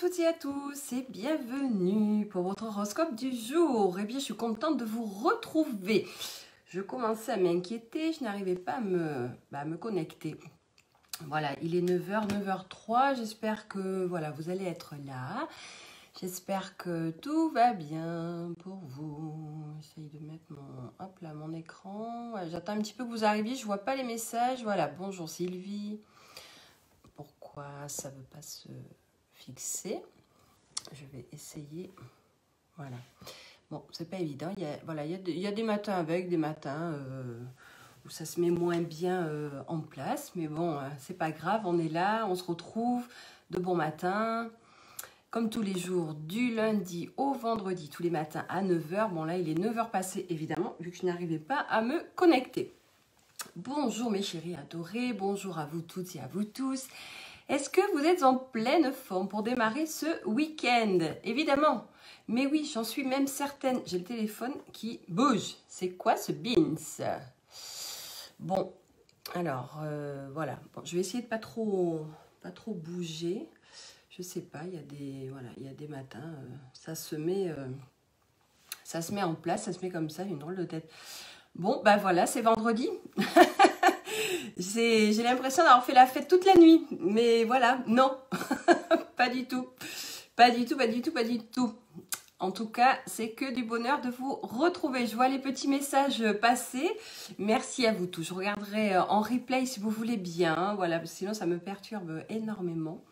toutes et à tous et bienvenue pour votre horoscope du jour. Eh bien, je suis contente de vous retrouver. Je commençais à m'inquiéter, je n'arrivais pas à me connecter. Voilà, il est 9h, 9h03. J'espère que voilà, vous allez être là. J'espère que tout va bien pour vous. J'essaye de mettre mon écran. Voilà, j'attends un petit peu que vous arriviez, je ne vois pas les messages. Voilà, bonjour Sylvie. Pourquoi ça ne veut pas se fixer? Je vais essayer. Voilà. Bon, c'est pas évident. Il y a des matins avec, des matins où ça se met moins bien en place. Mais bon, c'est pas grave. On est là, on se retrouve de bon matin. Comme tous les jours, du lundi au vendredi, tous les matins à 9h. Bon, là, il est 9h passé, évidemment, vu que je n'arrivais pas à me connecter. Bonjour mes chéris adorés. Bonjour à vous toutes et à vous tous. Est-ce que vous êtes en pleine forme pour démarrer ce week-end? Évidemment. Mais oui, j'en suis même certaine. J'ai le téléphone qui bouge. C'est quoi ce beans? Bon, alors, voilà. Bon, je vais essayer de pas trop bouger. Je sais pas, il y a des matins, ça se met en place, ça se met comme ça, une drôle de tête. Bon, ben voilà, c'est vendredi. J'ai l'impression d'avoir fait la fête toute la nuit. Mais voilà, non, pas du tout. Pas du tout, pas du tout, pas du tout. En tout cas, c'est que du bonheur de vous retrouver. Je vois les petits messages passer. Merci à vous tous. Je regarderai en replay si vous voulez bien. Voilà, sinon ça me perturbe énormément.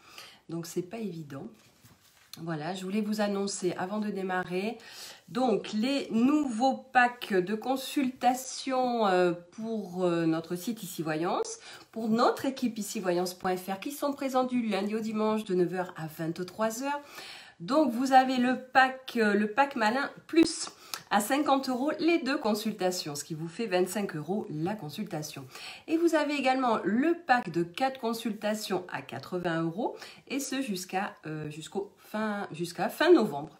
Donc, c'est pas évident. Voilà, je voulais vous annoncer avant de démarrer. Donc, les nouveaux packs de consultation pour notre site Ici Voyance, pour notre équipe icivoyance.fr qui sont présents du lundi au dimanche de 9h à 23h. Donc, vous avez le pack Malin Plus à 50 € les deux consultations, ce qui vous fait 25 € la consultation. Et vous avez également le pack de 4 consultations à 80 € et ce jusqu'à fin novembre.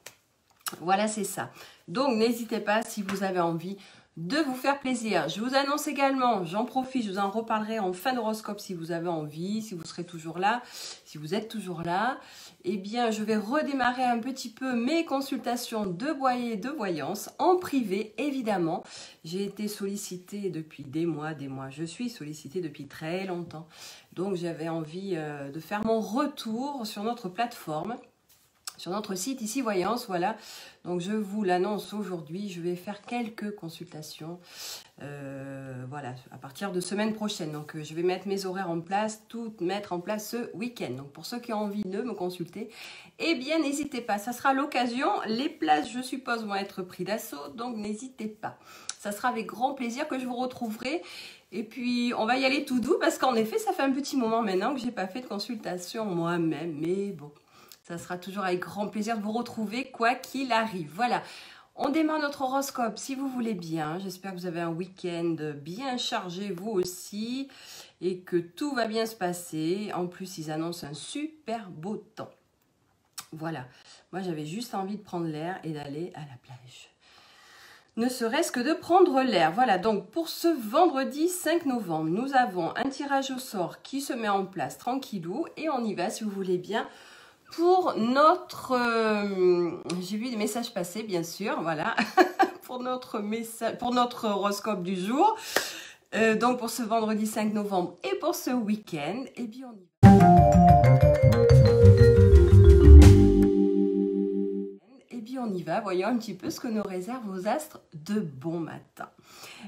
Voilà, c'est ça. Donc, n'hésitez pas si vous avez envie de vous faire plaisir. Je vous annonce également, j'en profite, je vous en reparlerai en fin d'horoscope si vous avez envie, si vous serez toujours là, si vous êtes toujours là. Eh bien, je vais redémarrer un petit peu mes consultations de voyance en privé, évidemment. J'ai été sollicitée depuis des mois. Je suis sollicitée depuis très longtemps. Donc, j'avais envie de faire mon retour sur notre plateforme. Sur notre site Ici Voyance, voilà. Donc, je vous l'annonce aujourd'hui. Je vais faire quelques consultations, voilà, à partir de semaine prochaine. Donc, je vais mettre mes horaires en place, tout mettre en place ce week-end. Donc, pour ceux qui ont envie de me consulter, eh bien, n'hésitez pas. Ça sera l'occasion. Les places, je suppose, vont être prises d'assaut. Donc, n'hésitez pas. Ça sera avec grand plaisir que je vous retrouverai. Et puis, on va y aller tout doux parce qu'en effet, ça fait un petit moment maintenant que je n'ai pas fait de consultation moi-même. Mais bon. Ça sera toujours avec grand plaisir de vous retrouver, quoi qu'il arrive. Voilà, on démarre notre horoscope si vous voulez bien. J'espère que vous avez un week-end bien chargé, vous aussi, et que tout va bien se passer. En plus, ils annoncent un super beau temps. Voilà, moi j'avais juste envie de prendre l'air et d'aller à la plage. Ne serait-ce que de prendre l'air. Voilà, donc pour ce vendredi 5 novembre, nous avons un tirage au sort qui se met en place tranquillou. Et on y va si vous voulez bien. Pour notre... j'ai vu des messages passer, bien sûr, voilà, pour notre horoscope du jour. Donc, pour ce vendredi 5 novembre et pour ce week-end, eh bien, on y va. Eh bien, on y va. Voyons un petit peu ce que nous réservent vos astres de bon matin.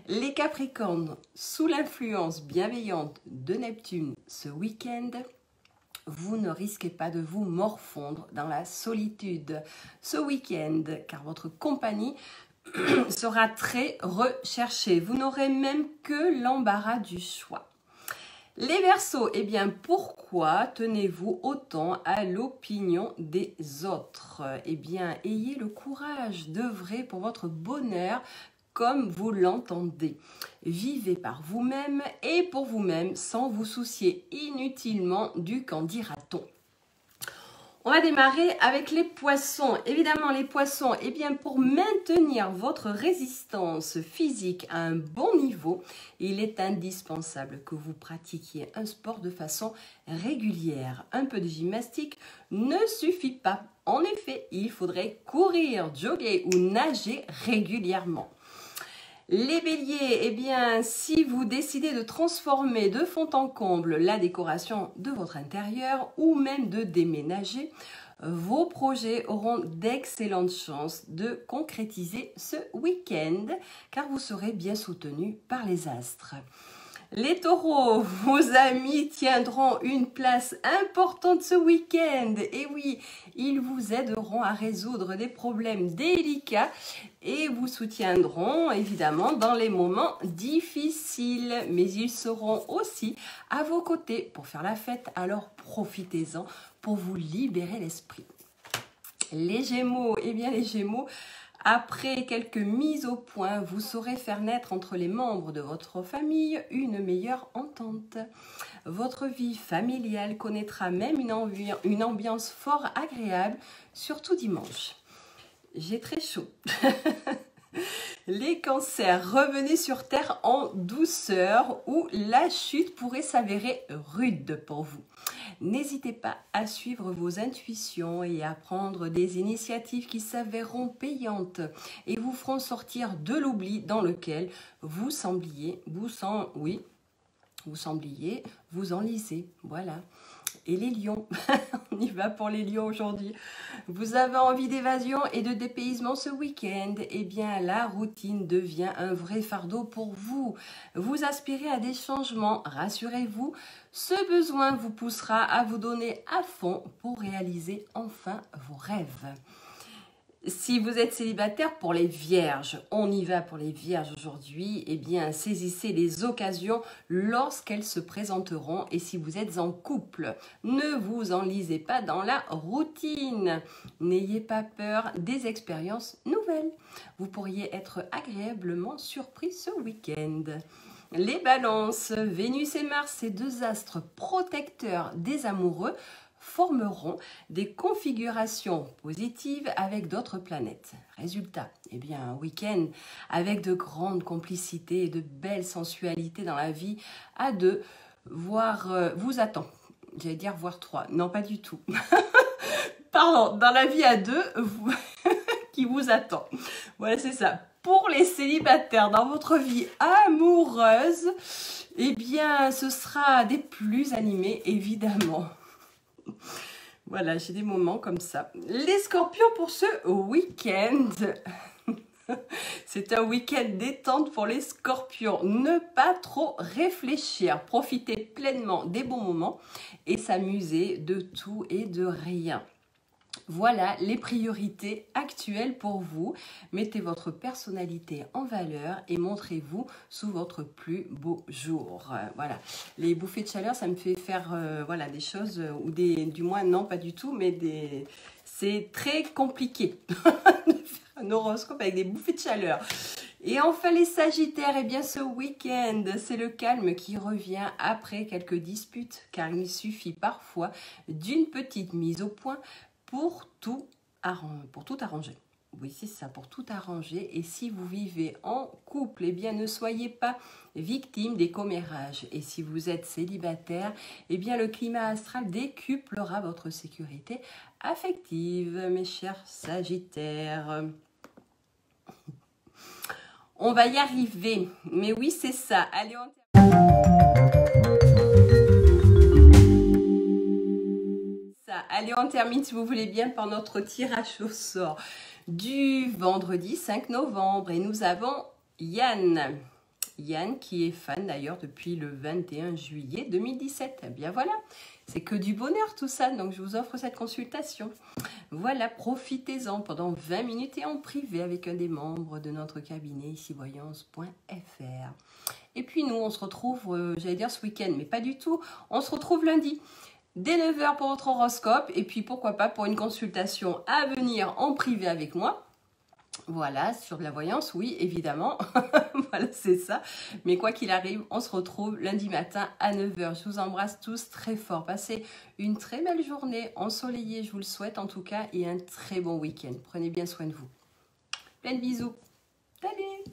Les Capricornes, sous l'influence bienveillante de Neptune ce week-end, vous ne risquez pas de vous morfondre dans la solitude ce week-end, car votre compagnie sera très recherchée. Vous n'aurez même que l'embarras du choix. Les Verseaux, eh bien, pourquoi tenez-vous autant à l'opinion des autres? Eh bien, ayez le courage d'œuvrer pour votre bonheur comme vous l'entendez. Vivez par vous-même et pour vous-même sans vous soucier inutilement du qu'en dira-t-on. On va démarrer avec les poissons. Évidemment, les poissons, eh bien, pour maintenir votre résistance physique à un bon niveau, il est indispensable que vous pratiquiez un sport de façon régulière. Un peu de gymnastique ne suffit pas. En effet, il faudrait courir, jogger ou nager régulièrement. Les béliers, eh bien, si vous décidez de transformer de fond en comble la décoration de votre intérieur ou même de déménager, vos projets auront d'excellentes chances de concrétiser ce week-end car vous serez bien soutenu par les astres. Les taureaux, vos amis tiendront une place importante ce week-end. Et oui, ils vous aideront à résoudre des problèmes délicats et vous soutiendront évidemment dans les moments difficiles. Mais ils seront aussi à vos côtés pour faire la fête, alors profitez-en pour vous libérer l'esprit. Les Gémeaux, eh bien les Gémeaux, après quelques mises au point, vous saurez faire naître entre les membres de votre famille une meilleure entente. Votre vie familiale connaîtra même une ambiance fort agréable, surtout dimanche. J'ai très chaud. Les cancers, revenez sur Terre en douceur ou la chute pourrait s'avérer rude pour vous. N'hésitez pas à suivre vos intuitions et à prendre des initiatives qui s'avéreront payantes et vous feront sortir de l'oubli dans lequel vous sembliez vous enliser. Voilà. Et les lions, on y va pour les lions aujourd'hui. Vous avez envie d'évasion et de dépaysement ce week-end. Eh bien, la routine devient un vrai fardeau pour vous. Vous aspirez à des changements, rassurez-vous. Ce besoin vous poussera à vous donner à fond pour réaliser enfin vos rêves. Si vous êtes célibataire, pour les vierges, on y va pour les vierges aujourd'hui, eh bien saisissez les occasions lorsqu'elles se présenteront. Et si vous êtes en couple, ne vous enlisez pas dans la routine. N'ayez pas peur des expériences nouvelles. Vous pourriez être agréablement surpris ce week-end. Les balances, Vénus et Mars, ces deux astres protecteurs des amoureux, formeront des configurations positives avec d'autres planètes. Résultat, eh bien, un week-end avec de grandes complicités et de belles sensualités dans la vie à deux, voire vous attend. J'allais dire voire trois. Non, pas du tout. Pardon, dans la vie à deux qui vous attend. Voilà, c'est ça. Pour les célibataires, dans votre vie amoureuse, eh bien, ce sera des plus animés, évidemment. Voilà, j'ai des moments comme ça. Les scorpions pour ce week-end. C'est un week-end détente pour les scorpions. Ne pas trop réfléchir. Profitez pleinement des bons moments et s'amuser de tout et de rien. Voilà les priorités actuelles pour vous. Mettez votre personnalité en valeur et montrez-vous sous votre plus beau jour. Voilà, les bouffées de chaleur, ça me fait faire voilà, des choses, ou du moins non, pas du tout, mais c'est très compliqué de faire un horoscope avec des bouffées de chaleur. Et enfin les sagittaires, eh bien ce week-end, c'est le calme qui revient après quelques disputes, car il suffit parfois d'une petite mise au point pour tout arranger. Oui, c'est ça, pour tout arranger. Et si vous vivez en couple, eh bien, ne soyez pas victime des commérages. Et si vous êtes célibataire, eh bien, le climat astral décuplera votre sécurité affective, mes chers sagittaires. On va y arriver. Mais oui, c'est ça. Allez, on termine, si vous voulez bien, par notre tirage au sort du vendredi 5 novembre. Et nous avons Yann. Yann qui est fan d'ailleurs depuis le 21 juillet 2017. Eh bien voilà, c'est que du bonheur tout ça. Donc je vous offre cette consultation. Voilà, profitez-en pendant 20 minutes et en privé avec un des membres de notre cabinet ici-voyance.fr. Et puis nous, on se retrouve, j'allais dire ce week-end, mais pas du tout. On se retrouve lundi. Dès 9 h pour votre horoscope et puis pourquoi pas pour une consultation à venir en privé avec moi. Voilà, sur de la voyance, oui, évidemment. Voilà, c'est ça. Mais quoi qu'il arrive, on se retrouve lundi matin à 9 h. Je vous embrasse tous très fort. Passez une très belle journée ensoleillée, je vous le souhaite en tout cas, et un très bon week-end. Prenez bien soin de vous. Plein de bisous. Salut!